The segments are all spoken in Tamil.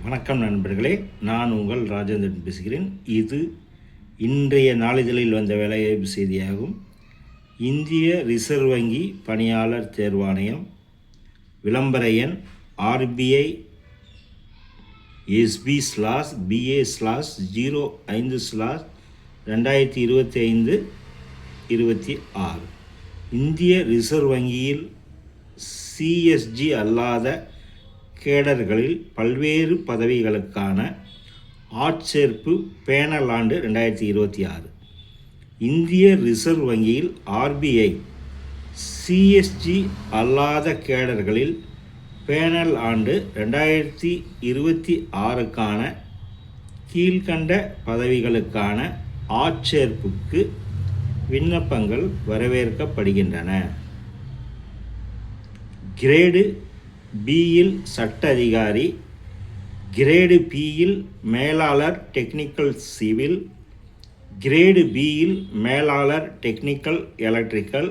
வணக்கம் நண்பர்களே, நான் உங்கள் ராஜேந்திரன் பேசுகிறேன். இது இன்றைய நாளிதழில் வந்த வேலைவாய்ப்பு செய்தியாகும். இந்திய ரிசர்வ் வங்கி பணியாளர் தேர்வாணையம் விளம்பர எண் RBI SB/BA/05/2025-26 இந்திய ரிசர்வ் வங்கியில் CSG அல்லாத கேடர்களில் பல்வேறு பதவிகளுக்கான ஆட்சேர்ப்பு பேனல் ஆண்டு 2026. இந்திய ரிசர்வ் வங்கியில் RBI CSG அல்லாத கேடர்களில் பேனல் ஆண்டு 2026க்கான கீழ்கண்ட பதவிகளுக்கான ஆட்சேர்ப்புக்கு விண்ணப்பங்கள் வரவேற்கப்படுகின்றன. கிரேடு பியில் சட்ட அதிகாரி, கிரேடு பியில் மேலாளர் டெக்னிக்கல் சிவில், கிரேடு பியில் மேலாளர் டெக்னிக்கல் எலக்ட்ரிக்கல்,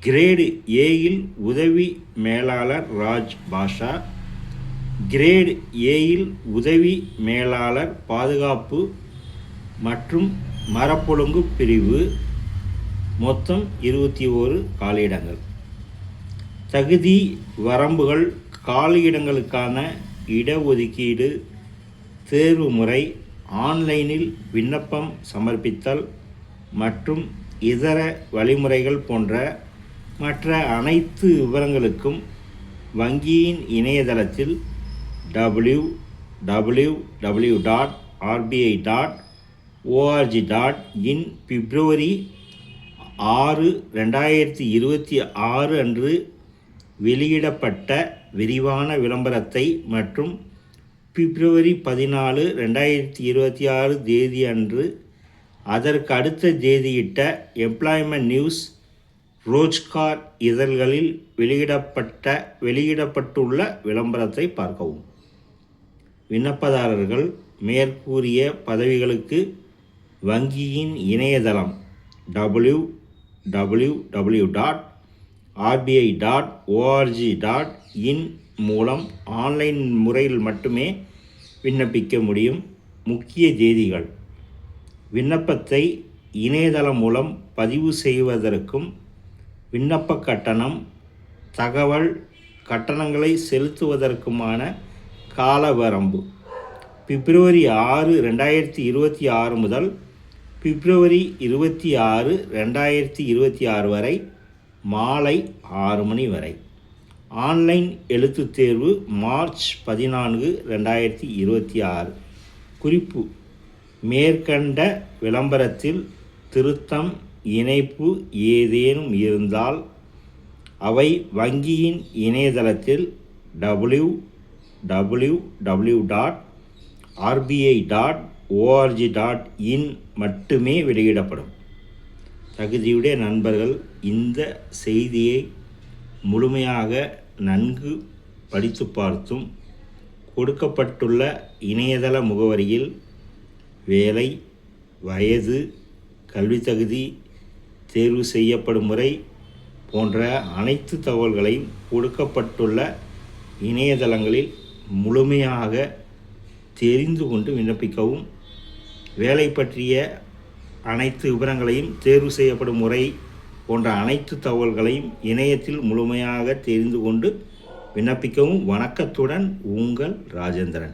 கிரேடு ஏயில் உதவி மேலாளர் ராஜ் பாஷா, கிரேடு ஏயில் உதவி மேலாளர் பாதுகாப்பு மற்றும் மரப்பொழுங்கு பிரிவு. மொத்தம் 21 காலியிடங்கள். தகுதி வரம்புகள், காலியிடங்களுக்கான இடஒதுக்கீடு, தேர்வு முறை, ஆன்லைனில் விண்ணப்பம் சமர்ப்பித்தல் மற்றும் இதர வழிமுறைகள் போன்ற மற்ற அனைத்து விவரங்களுக்கும் வங்கியின் இணையதளத்தில் www.rbi.org.in பிப்ரவரி 6, 2026 அன்று வெளியிடப்பட்ட விரிவான விளம்பரத்தை மற்றும் பிப்ரவரி 14, 2026 தேதி அன்று அதற்கு அடுத்த தேதியிட்ட எம்ப்ளாய்மெண்ட் நியூஸ், ரோஜ்கார் இதழ்களில் வெளியிடப்பட்டுள்ள விளம்பரத்தை பார்க்கவும். விண்ணப்பதாரர்கள் மேற்கூறிய பதவிகளுக்கு வங்கியின் இணையதளம் www.rbi.org.in மூலம் ஆன்லைன் முறையில் மட்டுமே விண்ணப்பிக்க முடியும். முக்கிய தேதிகள்: விண்ணப்பத்தை இணையதளம் மூலம் பதிவு செய்வதற்கும் விண்ணப்ப கட்டணம், தகவல் கட்டணங்களை செலுத்துவதற்குமான கால வரம்பு பிப்ரவரி 6, 2026 முதல் பிப்ரவரி 26, 2026 வரை மாலை 6 மணி வரை. ஆன்லைன் எழுத்துத் தேர்வு மார்ச் 14, 2026. குறிப்பு: மேற்கண்ட விளம்பரத்தில் திருத்தம், இணைப்பு ஏதேனும் இருந்தால் அவை வங்கியின் இணையதளத்தில் www.rbi.org.in மட்டுமே வெளியிடப்படும். தகுதியுடைய நண்பர்கள் இந்த செய்தியை முழுமையாக நன்கு படித்து பார்த்தும் கொடுக்கப்பட்டுள்ள இணையதள முகவரியில் வேலை, வயது, கல்வி தகுதி, தேர்வு செய்யப்படும் முறை போன்ற அனைத்து தகவல்களையும் கொடுக்கப்பட்டுள்ள இணையதளங்களில் முழுமையாக தெரிந்து கொண்டு விண்ணப்பிக்கவும். வேலை பற்றிய அனைத்து விவரங்களையும், தேர்வு செய்யப்படும் முறை போன்ற அனைத்து தகவல்களையும் இணையத்தில் முழுமையாக தெரிந்து கொண்டு விண்ணப்பிக்கவும். வணக்கத்துடன் உங்கள் ராஜேந்திரன்.